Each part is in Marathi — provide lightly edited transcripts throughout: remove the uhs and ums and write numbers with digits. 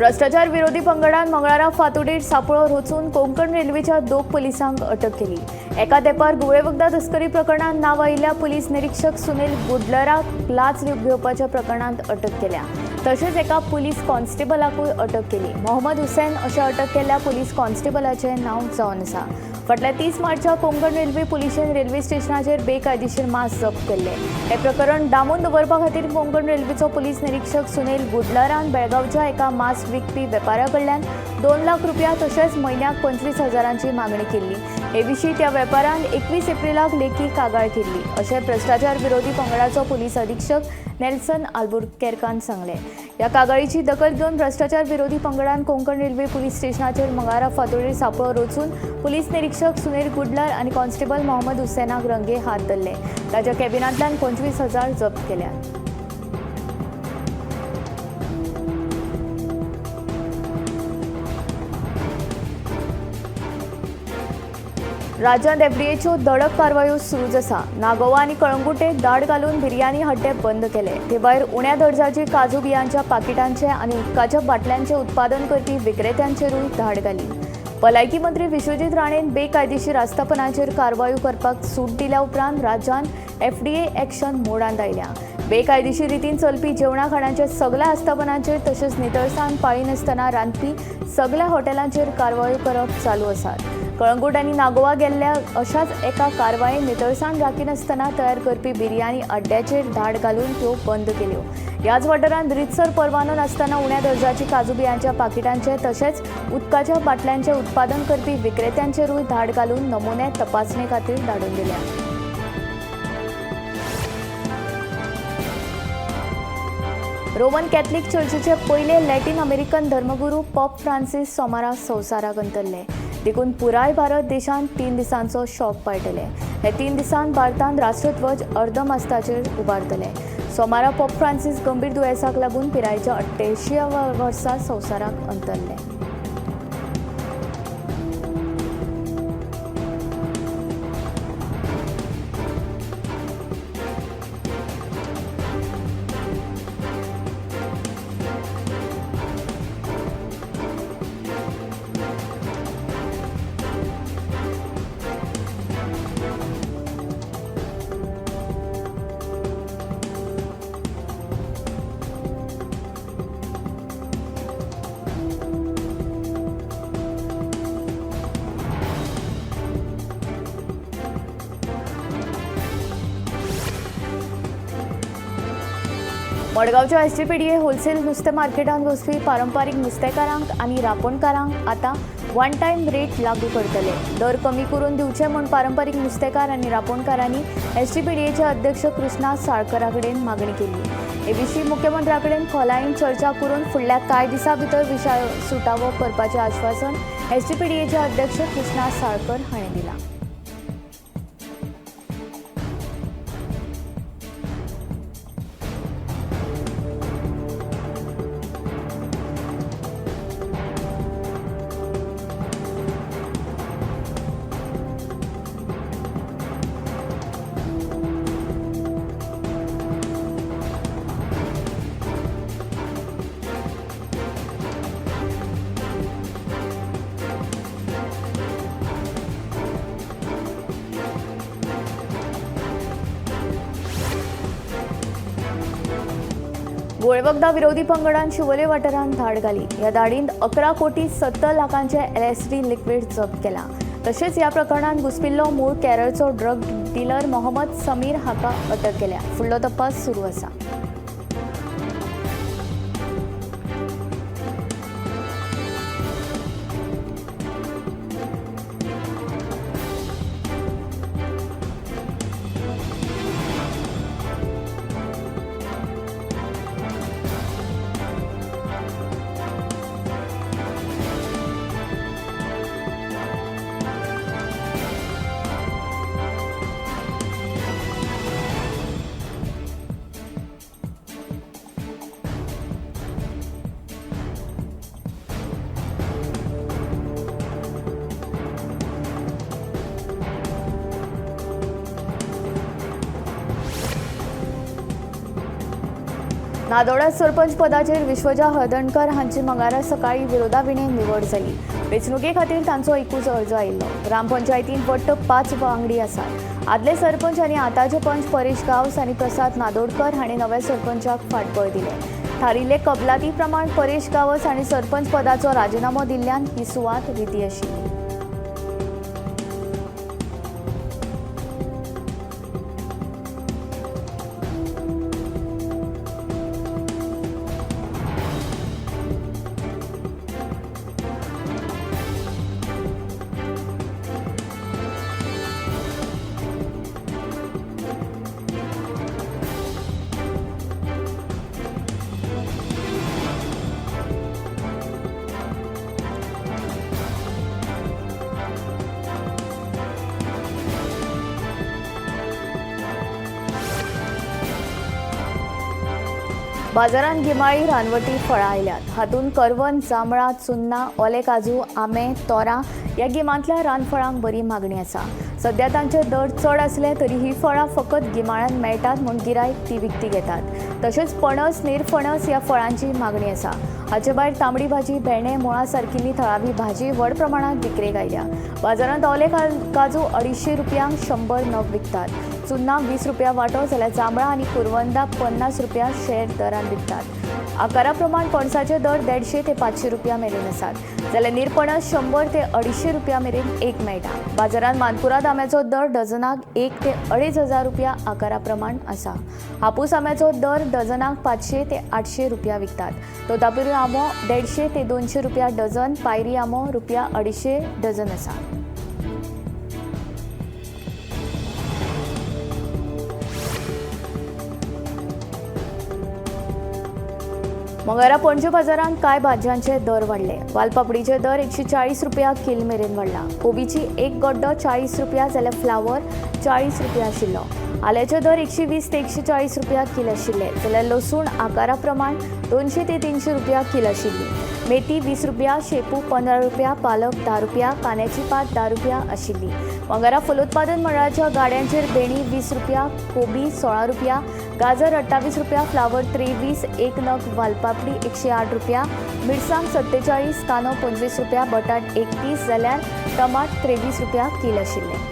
भ्रष्टाचार विरोधी पंगडान मंगळारा फांतोडेर सांपळो रचून कोंकण रेल्वेच्या 2 पुलिसांक अटक केली। एका तेंपार गुळे वखदां तस्करी प्रकरणात नांव आयिल्ल्या पुलीस निरीक्षक सुनील गुडलराक लाच घेवपाच्या प्रकरणात अटक केल्या। तशेंच एका पुलीस कॉन्स्टेबलाकूय अटक केली। मोहम्मद हुसैन अशें अटक केल्ल्या पुलीस कॉन्स्टेबलाचें नांव जावन आसा। फाटल्या 30 मार्चाक कोंकण रेल्वे पुलिशेन रेल्वे स्टेशनाचेर बेकायदेशीर मास जप्त केल्ले। हे प्रकरण डांबून दवरपा खातीर कोंकण रेल्वेचो पुलीस निरीक्षक सुनील गुडलरान बेळगांवच्या एका मास विकपी वेपाऱ्या कडल्यान 2 लाख रुपया तशेंच म्हयन्याक 25,000ची मागणी केल्ली। हे विशीं त्या वेपाऱ्यान 21 एप्रिलाक लेखी कागाळ केल्ली, अशें भ्रष्टाचार विरोधी पंगडाचो पुलीस अधीक्षक नेल्सन आल्बुकेर्कान सांगलें। ह्या कागाळीची दखल घेवन भ्रष्टाचार विरोधी पंगडान कोंकण रेल्वे पुलीस स्टेशनाचेर मंगळारा फांतोडेर सांपळो रचून पुलीस निरीक्षक सुनील गुडलर आनी कॉन्स्टेबल मोहम्मद हुसैनाक रंगे हात धरले। ताच्या कॅबिनांतल्यान 25,000 जप्त केल्यात। राज्यांत एफडीएच्यो धडक कारवायो सुरूच आसा। नागोवा आनी कळंगुटेक दाड घालून बिर्याणी हड्डे बंद केले। ते भायर उण्या दर्जाची काजू बियांच्या पाकिटांचे आनी उदकाच्या बाटल्यांचे उत्पादन करपी विक्रेत्यांचेरूय धाड घाली। भलायकी मंत्री विश्वजीत राणेन बेकायदेशीर आस्थापनांचेर कारवायो करपाक सूट दिल्या उपरांत राज्यांत एफडीए एक्शन मोडांत आयल्या। बेकायदेशीर रितीन चलपी जेवणा खाणांच्या सगळ्या आस्थापनांचेर तशेंच नितळसाण पाळी नासतना रांदपी सगळ्या हॉटेलांचेर कारवायो करप चालू आसात। कळंगूट आनी नागोवा गेल्ल्या अशाच एका कारवायेन नितळसाण राखीनासतना तयार करपी बिर्याणी अड्ड्याचेर धाड घालून त्यो बंद केल्यो। ह्याच वाठारांत रितसर परवानो नासतना उण्या दर्जाची काजू बियांच्या पाकिटांचे तशेंच उदकाच्या बाटल्यांचे उत्पादन करपी विक्रेत्यांचेरूय धाड घालून नमुने तपासणे खातीर धाडून दिल्या। रोमन कॅथलीक चर्चीचे पयले लॅटिन अमेरिकन धर्मगुरू पॉप फ्रांसीस सोमारा संवसाराक अंतरले। देखून पुराय भारत देशांत 3 दिसांचो शॉक पाळटले। हे 3 दिसांत भारतांत राष्ट्रध्वज अर्धमास्ताचेर उबारतले। सोमारा पॉप फ्रांसीस गंभीर दुयेंसाक लागून पिरायेच्या 88व्या वर्सा संवसाराक अंतरले। मडगांवच्या एसटीपीडीए होलसेल नुस्तें मार्केटांत वचपी पारंपारीक नुस्तेकारांक आनी रांपोणकारांक आतां वन टायम रेट लागू करतले। दर कमी करून दिवचे म्हूण पारंपारीक नुस्तेकार आनी रांपोणकारांनी एसटीपीडीएचे अध्यक्ष कृष्णा साळकारा कडेन मागणी केली। हे विशीं मुख्यमंत्र्या कडेन खोलायेन चर्चा करून फुडल्या कांय दिसां भितर विशय सुटावो करपाचें आश्वासन एसटीपीडीएचे अध्यक्ष कृष्णा साळकर हांणी दिलां। गुळे वखदां विरोधी पंगडान शिवोले वाठारांत धाड घाली। ह्या धाडींत 11 कोटी 70 लाखांचे LSD लिक्वीड जप्त केला। तशेंच ह्या प्रकरणात घुसपिल्लो मूळ केरळचो ड्रग डीलर मोहम्मद समीर हाका अटक केल्या। फुडलो तपास सुरू आसा। नादोडा सरपंच पदाचेर विश्वजा हळदणकर हांची मंगळारा सकाळी विरोधाविणे निवड जाली। वेंचणुके खातीर तांचो एकूच अर्ज आयिल्लो। ग्रामपंचायतीन वट्ट 5 वांगडी आसात। आदले सरपंच आनी आतांचे पंच परेश गांवस आनी प्रसाद नादोडकर हांणी नव्या सरपंचाक फाटबळ दिले। थारिल्ले कबलाती प्रमाण परेश गांवस हांणी सरपंच पदाचो राजिनामो दिल्ल्यान ही सुवात रिती आशिल्ली। बाजारात गिमाळी रानवटी फळां आयल्यात। हातूंत करवंद, जांबळा, चुन्ना, ओले काजू, आंबे, तोरां ह्या गिमांतल्या रानफळांक बरी मागणी आसा। सध्या तांचे दर चड आसले तरी ही फळां फकत गिमाळ्यांत मेळटात म्हूण गिरायक ती विकती घेतात। तशेंच पणस, निरफणस ह्या फळांची मागणी आसा। हाचे भायर तांबडी भाजी, भेंडे, मुळा सारकिल्ली थळावी भाजी व्हड प्रमाणांत विक्रेक आयल्या। बाजारांत ओले काजू 250 रुपयांक 100 नग विकतात। चुन्ना 20 रुपया वांटो जाल्यार जांबळा आनी कुरवंदा 50 रुपया शेर दरान विकतात। आकारा प्रमाण पणसाचे दर 150 ते 500 रुपया मेरेन आसात, जाल्यार निरपणस 100 ते 250 रुपया मेरेन एक मेळटा। बाजारांत मानकुराद आंब्याचो दर डझनाक 1 ते 2,500 रुपया आकारा प्रमाण आसा। हापूस आंब्याचो दर डझनाक 500 ते 800 रुपया विकतात। तोतापुरी आंबो 150 ते 200 रुपया डझन, पायरी आंबो रुपया 250 डझन आसा। मंगळारा पणजे बाजारांत कांय भाजयांचे दर वाडले। वालपापडीचे दर 140 रुपया किल मेरेन वाडला। कोबीची एक गड्डो 40 रुपया जाल्यार फ्लावर 40 रुपया आशिल्लो। आल्याचे दर 120 ते 140 रुपया किल आशिल्ले, जाल्यार लसूण आकारा प्रमाण 200 ते 300 रुपया किल आशिल्ली। मेथी 20 रुपया, शेपू 15 रुपया, पालक 10 रुपया, कांद्याची पात 10 रुपया आशिल्ली। मंगळारा फलोत्पादन मंडळाच्या गाड्यांचेर भेंडी 20 रुपया, कोबी 16 रुपया, गाजर 28 रुपया, फ्लावर 23, एक नग वालपापडी 108 रुपया, मिरसांग 47, कांदो 25 रुपया, बटाट 31 जाल्यार टमाट 23 रुपया किल आशिल्ले।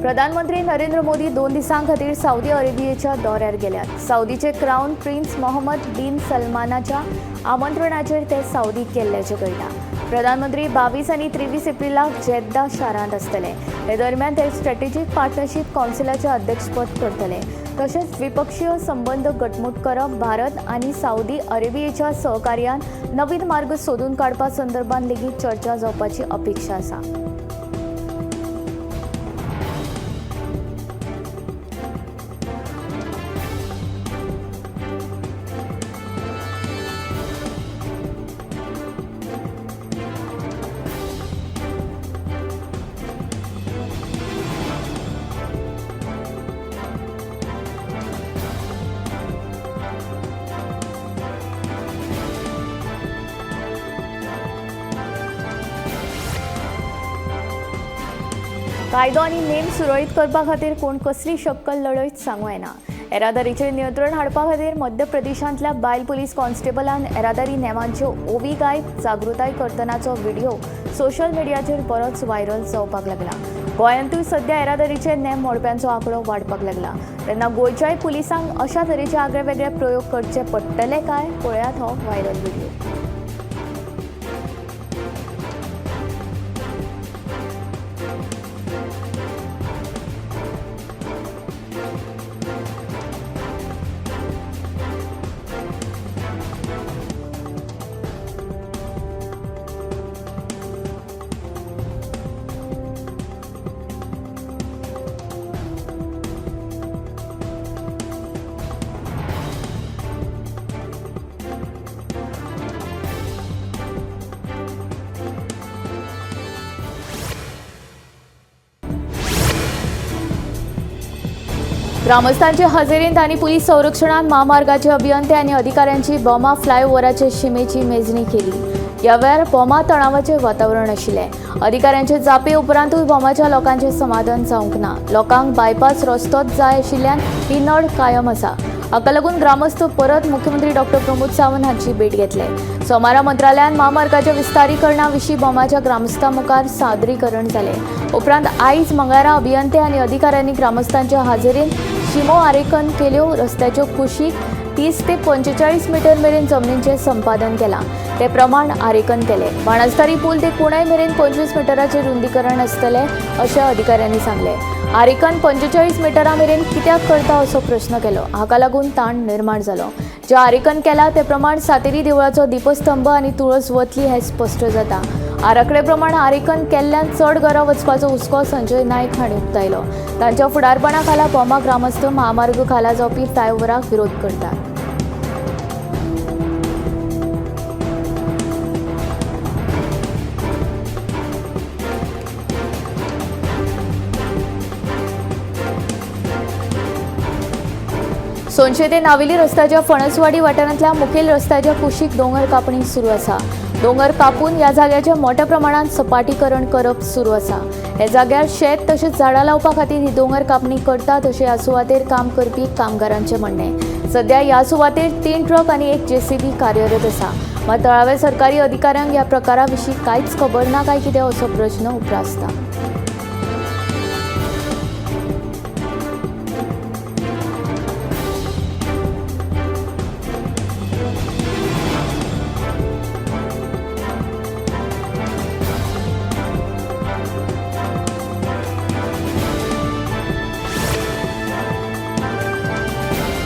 प्रधानमंत्री नरेंद्र मोदी 2 दिसां खातीर सौदी अरेबियाच्या दौऱ्यार गेल्यात। सौदीचे क्राउन प्रिन्स मोहम्मद बिन सलमानाच्या आमंत्रणाचेर ते सौदीक गेल्ल्याचें कळटा। प्रधानमंत्री 22 आनी 23 एप्रिलाक जेद्दा शारांत आसतले। हे दरम्यान ते स्ट्रॅटेजीक पार्टनरशिप कावन्सिलाचें अध्यक्षपद करतले। तशेंच द्विपक्षीय संबंद घटमूट करप, भारत आनी सौदी अरेबियाच्या सहकार्यान नवीन मार्ग सोदून काडपा संदर्भात लेगीत चर्चा जावपाची अपेक्षा आसा। कायदो आनी नेम सुरळीत करपा खातीर कोण कसली शक्कल लढत सांगूं येना। येरादारीचेर नियंत्रण हाडपा खातीर मध्य प्रदेशांतल्या बायल पुलीस कॉन्स्टेबलान येरादारी नेमांच्यो ओवी गायब जागृताय करतनाचो व्हिडिओ सोशल मिडियाचेर बरोच व्हायरल जावपाक लागला। गोंयांतूय सध्या येरादारीचे नेम मोडप्यांचो आंकडो वाडपाक लागला। तेन्ना गोंयच्याय पुलिसांक अशा तरेचे आगळेवेगळे प्रयोग करचे पडटले काय? पळयात हो व्हायरल व्हिडिओ। ग्रामस्थांच्या हजेरींत आणि पोलीस संरक्षणात महामार्गाचे अभियंते आणि अधिकाऱ्यांची बोमा फ्लायओव्हराचे शिमेची मेजणी केली। या वेळार बोमा तणावाचे वातावरण आशिल्ले। अधिकाऱ्यांचे जापे उपरांतूय बोमाच्या लोकांचे समाधान जावंक ना। लोकांक बायपास रस्तोच जाय आशिल्ल्यान ही नड कायम आसा। हाका लागून ग्रामस्थ परत मुख्यमंत्री डॉक्टर प्रमोद सावंत हांची भेट घेतले। सोमारा मंत्रालयान महामार्गाच्या विस्तारीकरणा विशीं बोमाच्या ग्रामस्थां मुखार सादरीकरण जाले। उपरांत आयज मंगळारा अभियंते आनी अधिकाऱ्यांनी ग्रामस्थांच्या हाजेरीन शिमो आरेखन केल्यो। रस्त्याच्यो कुशीक 30 ते 45 मीटर मेरेन जमनींचें संपादन केलां। ते प्रमाण आरेखन केले। बाणस्तारी पूल ते कुंडय मेरेन 25 मीटराचें रुंदीकरण आसतलें अशें अधिकाऱ्यांनी सांगले। आरेखन 45 मीटरां मेरेन कित्याक करता असो प्रश्न केलो। हाका लागून ताण निर्माण जालो। जे आरेखन केला ते प्रमाण सातेरी देवळाचो दीपस्तंभ आनी तुळस वतली हें स्पश्ट जाता। आराखडे प्रमाण आरेखन केल्ल्यान चड घरां वचपाचो हुस्को संजय नायक हांणी उक्तायलो। तांच्या फुडारपणा खाला बोमा ग्रामस्थ महामार्ग खाला जावपी फ्लायओव्हराक विरोध करतात। सोनशे ते नावेली रस्त्याच्या फणसवाडी वाठारांतल्या मुखेल रस्त्याच्या कुशीक दोंगर कापणी सुरू आसा। दोंगर कापून ह्या जाग्याचे मोठ्या प्रमाणात सपाटीकरण करप सुरू आसा। ह्या जाग्यार शेत तशेंच झाडां लावपा खातीर ही दोंगर कापणी करतात अशें ह्या सुवातेर काम करपी कामगारांचें म्हणणें। सध्या ह्या सुवातेर 3 ट्रक आनी 1 JCB कार्यरत आसा। मात थळाव्या सरकारी अधिकाऱ्यांक ह्या प्रकारा विशीं कांयच खबर ना काय कितें असो प्रश्न उपरासता।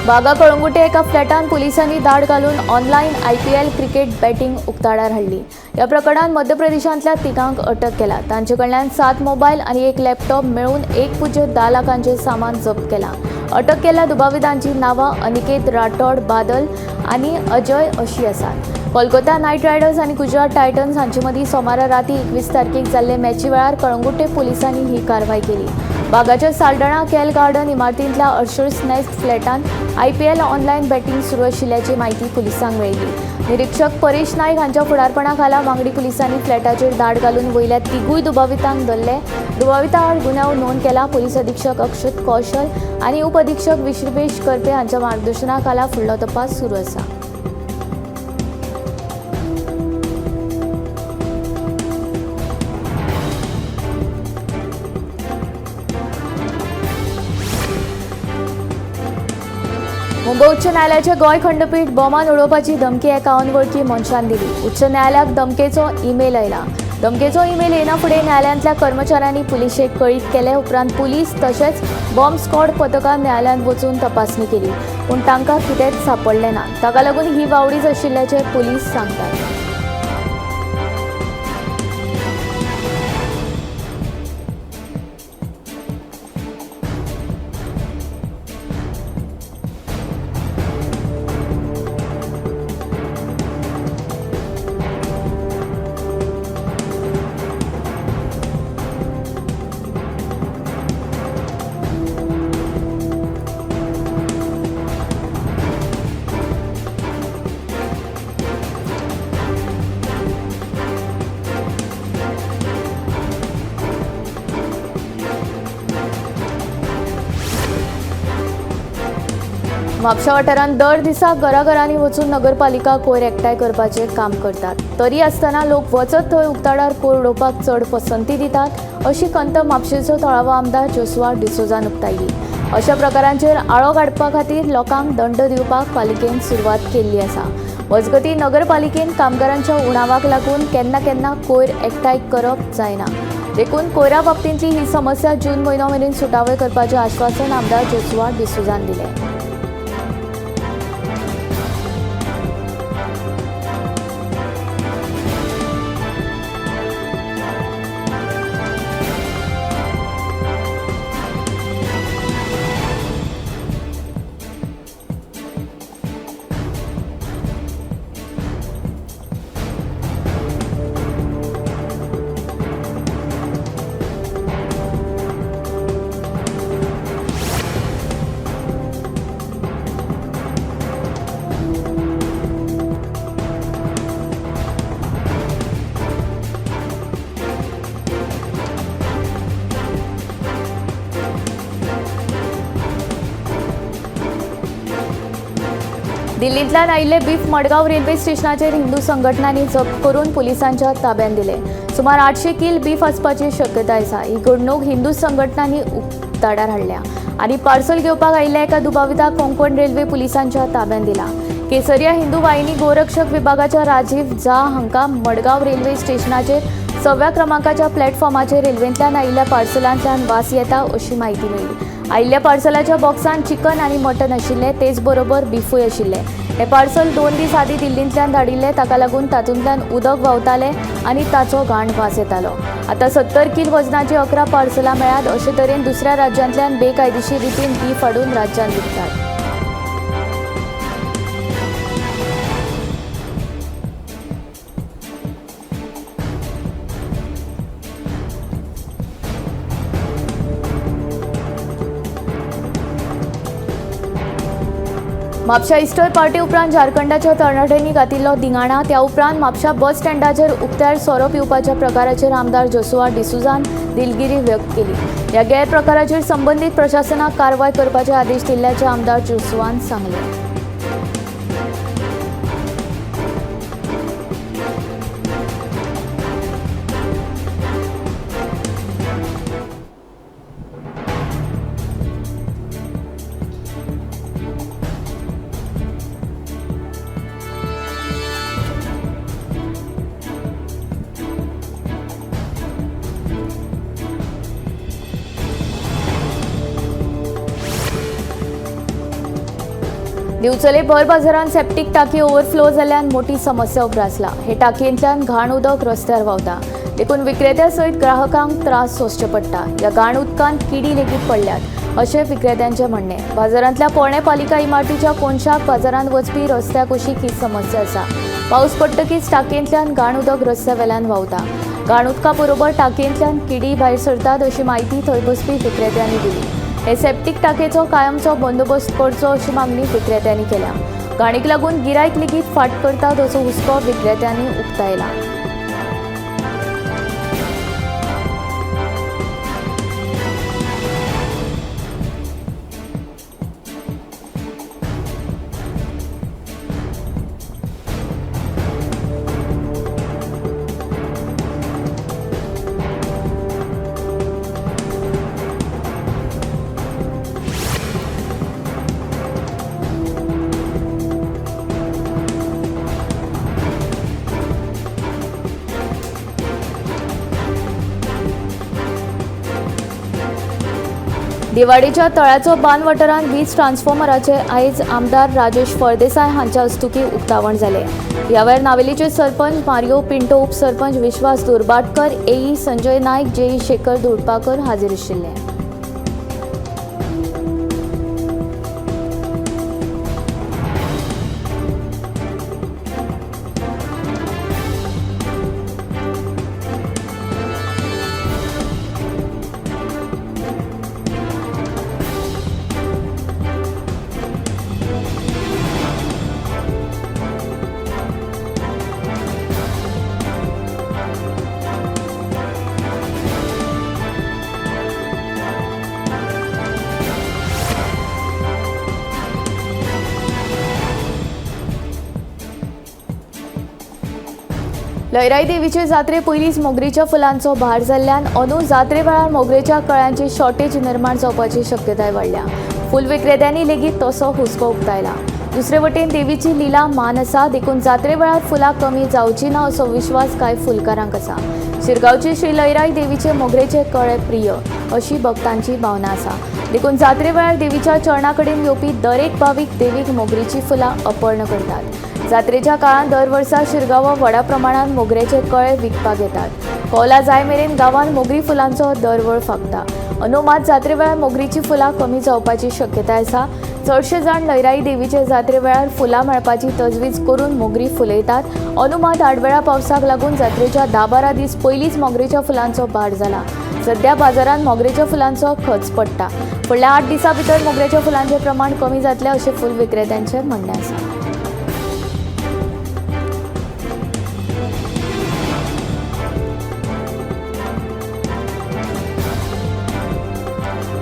बागा कळंगुटे एका फ्लॅटान पुलिसांनी धाड घालून ऑनलायन IPL क्रिकेट बॅटिंग उक्ताडार हाडली। ह्या प्रकरणात मध्य प्रदेशांतल्या 3 अटक केला। तांचे कडल्यान 7 मोबायल आनी 1 लॅपटॉप मेळून 1.10 लाखांचे सामान जप्त केला। अटक केल्ल्या दुबावितांची नांवां अनिकेत राठोड बादल आनी अजय अशी आसात। कोलकाता नायट रायडर्स आनी गुजरात टायटन्स हांचे मदीं सोमारा राती 21 तारखेक जाल्ले मॅची वेळार कळंगुटे पुलिसांनी ही कारवाय केली। बागाच्या साल्डणा केल गार्डन इमारतींतल्या अर्शर्स नेस्ट फ्लॅटान IPL ऑनलायन बॅटिंग सुरू आशिल्ल्याची म्हायती पुलिसांक मेळ्ळी। निरीक्षक परेश नायक हांच्या फुडारपणा खाला वांगडी पुलिसांनी फ्लॅटाचेर धाड घालून वयल्या 3 दुबावितांक धरले। दुबावितां आड गुन्यांव नोंद केला। पुलीस अधीक्षक अक्षत कौशल आनी उप अधीक्षक विश्वेश करपे हांच्या मार्गदर्शना खाला फुडलो तपास सुरू आसा। मुंबय उच्च न्यायालयाचे गोंय खंडपीठ बोमान उडोवपाची धमकी एका अनवळखी मनशान दिली। उच्च न्यायालयाक धमकेचो ईमेल आयला। धमकेचो ईमेल येना फुडें न्यायालयांतल्या कर्मचाऱ्यांनी पुलिशेक कळीत केले। उपरांत पुलीस तशेंच बॉम्ब स्क्वॉड पथकान न्यायालयांत वचून तपासणी केली, पूण तांकां कितेंच सापडलें ना। ताका लागून ही वावडीच आशिल्ल्याचे पुलीस सांगतात। म्हापशा वाठारांत दर दिसा घराघरांनी वचून नगरपालिका कोयर एकठांय करपाचें काम करतात। तरी आसतना लोक वचत थंय उक्ताडार कोयर उडोवपाक चड पसंती दितात अशी खंत म्हापशेचो थळावो आमदार जोसुआ डिसोजान उक्तायली। अशा प्रकारांचेर आळो काडपा खातीर लोकांक दंड दिवपाक पालिकेन सुरवात केल्ली आसा। मजगतीं नगरपालिकेन कामगारांच्या उणावाक लागून केन्ना केन्ना कोयर एकठांय करप जायना। देखून कोयरा बाबतींतली ही समस्या जून म्हयनो मेरेन सुटावे करपाचें आश्वासन आमदार जोसुआ डिसोजान दिलें। दिल्लींतल्यान आयिल्ले बीफ मडगांव रेल्वे स्टेशनाचेर हिंदू संघटनांनी जप्त करून पुलिसांच्या ताब्यात दिले। सुमार 800 किल बीफ आसपाची शक्यताय आसा। ही घडणूक हिंदू संघटनांनी उक्ताडार हाडल्या आनी पार्सल घेवपाक आयिल्ल्या एका दुबाविताक कोंकण रेल्वे पुलिसांच्या ताब्यात दिला। केसरिया हिंदू वाहिनी गोरक्षक विभागाच्या राजीव झा हांका मडगांव रेल्वे स्टेशनाचेर 6व्या क्रमांकाच्या प्लॅटफॉर्माचेर रेल्वेंतल्यान आयिल्ल्या पार्सलांतल्यान वास येता अशी माहिती मेळ्ळी। आयिल्ल्या पार्सलाच्या बॉक्सान चिकन आनी मटन आशिल्ले, तेच बरोबर बीफूय आशिल्ले। हे पार्सल 2 दीस आदीं दिल्लींतल्यान धाडिल्ले, ताका लागून तातूंतल्यान उदक व्हांवतालें आनी ताचो घाण वास येतालो। आतां 70 किल वजनाची 11 पार्सलां मेळ्ळ्यात। अशे तरेन दुसऱ्या राज्यांतल्यान बेकायदेशीर रितीन बीफ हाडून राज्यांत विकतात। म्हापशा इस्टर पार्टी उपरांत झारखंडाच्या तरणाट्यांनी घातिल्लो दिंगाणा, त्या उपरांत म्हापशा बस स्टँडाचेर उक्त्यार सोरो पिवपाच्या प्रकाराचेर आमदार जोसुआ डिसुजान दिलगिरी व्यक्त केली। ह्या गैरप्रकाराचेर संबंदीत प्रशासनाक कारवाय करपाचे आदेश दिल्ल्याचे आमदार जोसुआन सांगले। दिवचले भर बाजारांत सेप्टीक टाकी ओव्हरफ्लो जाल्ल्यान मोठी समस्या उप्रासला। हे टाकयेंतल्यान घाण उदक रस्त्यार व्हांवता, देखून विक्रेत्या सयत ग्राहकांक त्रास सोंसचे पडटा। ह्या घाण उदकांत किडी लेगीत पडल्यात अशें विक्रेत्यांचें म्हणणें। बाजारांतल्या पोरणे पालिका इमारतीच्या कोनशाक बाजारांत वचपी रस्त्याक अशी ही समस्या आसा। पावस पडटकीच टाकयेंतल्यान घाण उदक रस्त्या वेल्यान व्हांवता। घाण उदका बरोबर टाकयेंतल्यान किडी भायर सरतात अशी माहिती थंय बसपी विक्रेत्यांनी दिली। हे सेप्टीक टाकेचो कायमचो बंदोबस्त करचो अशी मागणी विक्रेत्यांनी केल्या। घाणीक लागून गिरायक लेगीत फाट करतात असो हुस्को विक्रेत्यांनी उक्तायला। दिवाडीच्या तळ्याचो बांद वाठारांत वीज ट्रान्सफॉर्मराचे आयज आमदार राजेश फळदेसाय हांच्या हस्तुकी उक्तावण जाले। ह्या वेळार नावेलीचे सरपंच मारियो पिंटो, उपसरपंच विश्वास दुर्बाटकर, एई संजय नायक, जेई शेखर धोडपाकर हाजीर आशिल्ले। लयराई देवीचे जात्रे पयलींच मोगरीच्या फुलांचो भार जाल्ल्यान अंदू जात्रे वेळार मोगरेच्या कळ्यांची शॉर्टेज निर्माण जावपाची शक्यताय वाडल्या। फूल विक्रेत्यांनी लेगीत तसो हुस्को उक्तायला। दुसरे वटेन देवीची लीला मान आसा, देखून जात्रे वेळार फुलां कमी जावची ना असो विश्वास कांय फुलकारांक आसा। शिरगांवचे श्री लयराई देवीचे मोगरेचे कळे प्रिय अशी भक्तांची भावना आसा, देखून जात्रे वेळार देवीच्या चरणा कडेन येवपी दरेक भावीक देवीक मोगरीची फुलां अर्पण करतात। जात्रेच्या काळात दर वर्सा शिरगांवा व्हडा प्रमाणात मोगरेचे कळे विकपाक येतात। कौला जाय मेरेन गांवांत मोगरी फुलांचो दरवळ फागता। अंदू मात जात्रे वेळार मोगरीची फुलां कमी जावपाची शक्यताय आसा। चडशे जाण लयराई देवीचे जात्रे वेळार फुलां मेळपाची तजवीज करून मोगरी फुलयतात। अंदू मात आडवेळा पावसाक लागून जात्रेच्या 10-12 दीस पयलींच मोगरेच्या फुलांचो भार जाला। सध्या बाजारांत मोगरेच्या फुलांचो खच पडटा। फुडल्या 8 दिसां भितर मोगरेच्या फुलांचें प्रमाण कमी जातलें अशें फूल विक्रेत्यांचें म्हणणें आसा।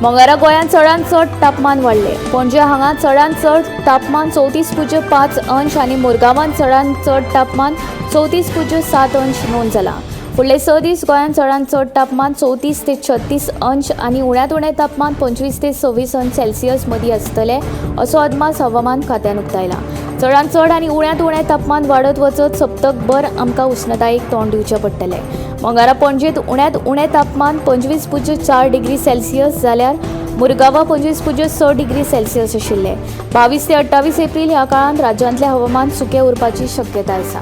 मंगळारा गोंयांत चडांत चड तापमान वाडले. पणजे हांगा चडांत चड तापमान 34.5 अंश आनी मुरगांवांत चडांत चड तापमान 34.7 अंश नोंद जाला. फुडले 6 दीस गोंयांत चडांत चड तापमान 34 ते 36 अंश आनी उण्यांत उणें तापमान 25 ते 26 अंश सेल्सियस मदीं आसतले असो अदमास हवामान खात्यान उक्तायला. चडांत चड आनी उण्यांत उणें तापमान वाडत वचत सप्तकभर आमकां उश्णतायेक तोंड दिवचें पडटलें. मंगळारा पणजेंत उण्यांत उणें तापमान 25.4 डिग्री सेल्सियस जाल्यार मुरगांवां 25.6 डिग्री सेल्सियस आशिल्ले. 22 ते 28 एप्रील ह्या काळांत राज्यांतलें हवामान सुकें उरपाची शक्यताय आसा.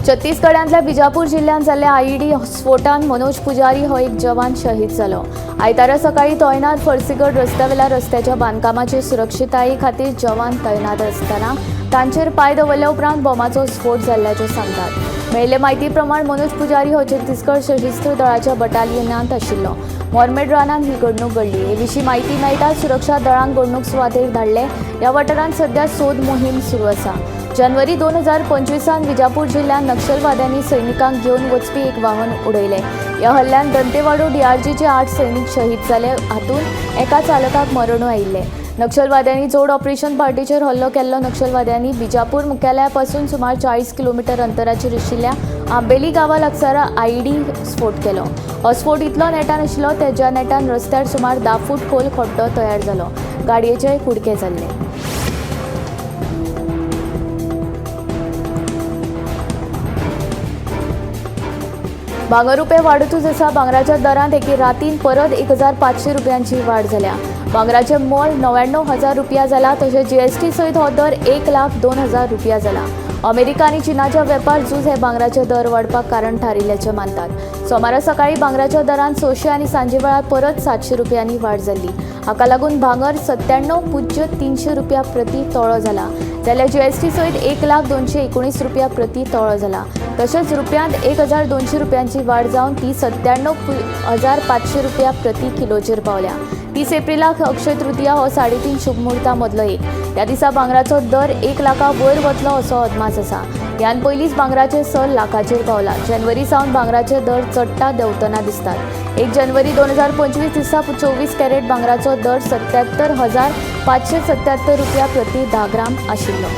छत्तीसगडांतल्या बिजापूर जिल्ह्यांत जाल्ल्या आयईडी स्फोटान मनोज पुजारी हो एक जवान शहीद जालो. आयतारा सकाळी तोयनात फर्सिगड रस्त्यावेल्या रस्त्याच्या बांदकामाचे सुरक्षितताये खातीर जवान तैनात आसतना तांचेर पांय दवरल्या उपरांत बॉम्बाचो स्फोट जाल्ल्याचें सांगतात. मेळिल्ले म्हायती प्रमाण मनोज पुजारी हो छत्तीसगड सशस्त्र दळाच्या बटालियनांत आशिल्लो. मोरमेड रानांत ही घडणूक घडली. हे विशीं म्हायती मेळटाच सुरक्षा दळांक घडणूक सुवातेर धाडले. ह्या वाठारांत सध्या सोद मोहीम सुरू आसा. जानेवारी 2025 विजापूर जिल्ह्यात नक्षलवाद्यांनी सैनिकांक घेवन वचपी एक वाहन उडयलें. ह्या हल्ल्यान दंतेवाडो DRGचे 8 सैनीक शहीद जाले. हातूंत एका चालकाक मरणूय आयिल्लें. नक्षलवाद्यांनी जोड ऑपरेशन पार्टीचेर हल्लो केल्लो. नक्षलवाद्यांनी बिजापूर मुख्यालयापासून सुमार 40 किलोमीटर अंतराचेर आशिल्ल्या आंबेली गांवा लागसार आयईडी स्फोट केलो. हो स्फोट इतलो नेटान आशिल्लो ज्या नेटान रस्त्यार सुमार 10 फूट खोल खड्डो तयार जालो. गाडयेचे कुडके जाल्ले. भांगर रुपये वाडतूच आसा. भांगराच्या दरांत एके रातीन परत 1500 रुपयांची वाड जाल्या. भांगराचें मोल 99,000 रुपया जाला. तशेंच GST सयत हो दर 1,02,000 रुपया जाला. अमेरिका आनी चीनाच्या वेपार झूज हे भांगराचे दर वाडपाक कारण थारिल्ल्याचें मानतात. सोमारा सकाळी भांगराच्या दरांत 600 आनी सांजे वेळार परत 700 रुपयांनी वाड जाल्ली. हाका लागून भांगर 97.300 रुपया प्रति तोळो जाला. जाल्यार GST सयत 1,02,19 रुपया प्रति तोळो जाला. तशेंच रुपयांत 1,200 रुपयांची वाड जावन ती 97,500 रुपया प्रति किलोचेर पावल्या. 30 एप्रिलाक अक्षय तृतीया हो 3.5 शुभ मुहूर्ता मदलो एक. ह्या दिसा भांगराचो दर 1 लाखा वयर वतलो असो अदमास आसा. ह्यान पयलींच भांगराचे 6 लाखाचेर पावला. जानेवारी सावन भांगराचे दर चडटा देंवतना दिसतात. 1 जानेवारी 2025 दिसा 24 कॅरेट भांगराचो दर 77,577 रुपया प्रति 10 ग्राम आशिल्लो.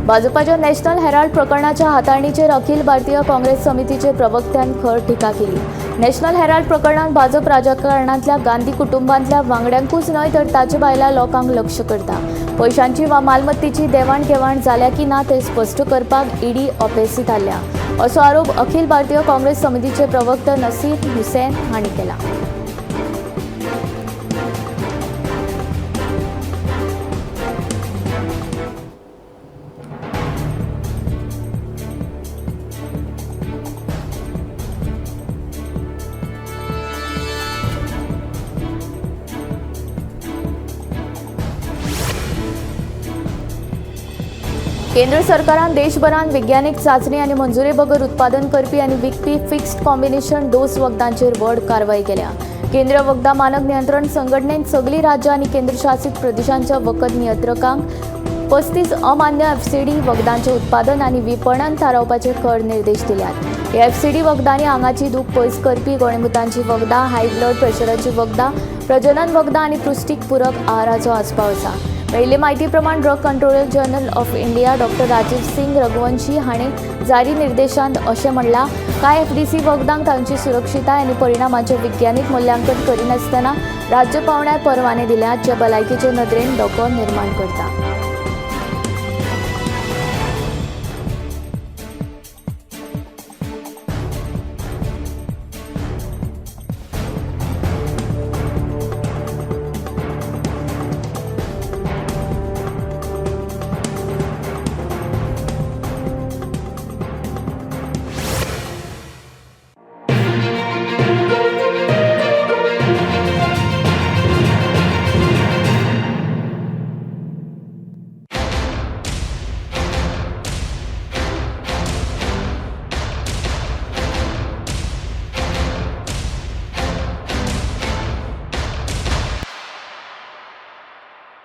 भाजपाच्या नॅशनल हेराल्ड प्रकरणाच्या हाताळणीचेर अखिल भारतीय काँग्रेस समितीचे प्रवक्त्यान खर टिका केली. नॅशनल हेराल्ड प्रकरणात भाजप राजकारणांतल्या गांधी कुटुंबांतल्या वांगड्यांकूच न्हय तर ताचे भायल्या लोकांक लक्ष करता. पयशांची वा मालमत्तेची देवाण घेवाण जाल्या की ना ते स्पश्ट करपाक ईडी अपेसीत आयल्या असो आरोप अखिल भारतीय काँग्रेस समितीचे प्रवक्ते नसीर हुसैन हांणी केला. केंद्र सरकारान देशभरात वैज्ञानिक चाचणी आनी मंजुरे बगर उत्पादन करपी आनी विकपी फिक्स्ड कॉम्बिनेशन डोस वखदांचेर व्हड कारवाय केल्या. केंद्रीय वखदां मानक नियंत्रण संघटनेन सगळीं राज्यां आनी केंद्रशासीत प्रदेशांच्या वखद नियंत्रकांक 35 अमान्य FCD वखदांचें उत्पादन आनी विपणन थारावपाचे खर निर्देश दिल्यात. हे FCD वखदांनी आंगाची दूख पयस करपी गोणेमुतांची वखदां, हाय ब्लड प्रेशराची वखदां, प्रजनन वखदां आनी पौष्टिक पूरक आहाराचो आस्पाव आसा. मेळिल्ले म्हायती प्रमाण drug controller general of India डॉ. राजीव सिंग रघुवंशी हाणें जारी निर्देशांत अशें म्हणलां कांय FDC वखदांक तांची सुरक्षिताय आनी परिणामाचें विज्ञानीक मुल्यांकन करिनासतना राज्य पावण्यार परवाने दिल्यात जे भलायकेचे नदरेन धोको निर्माण करता.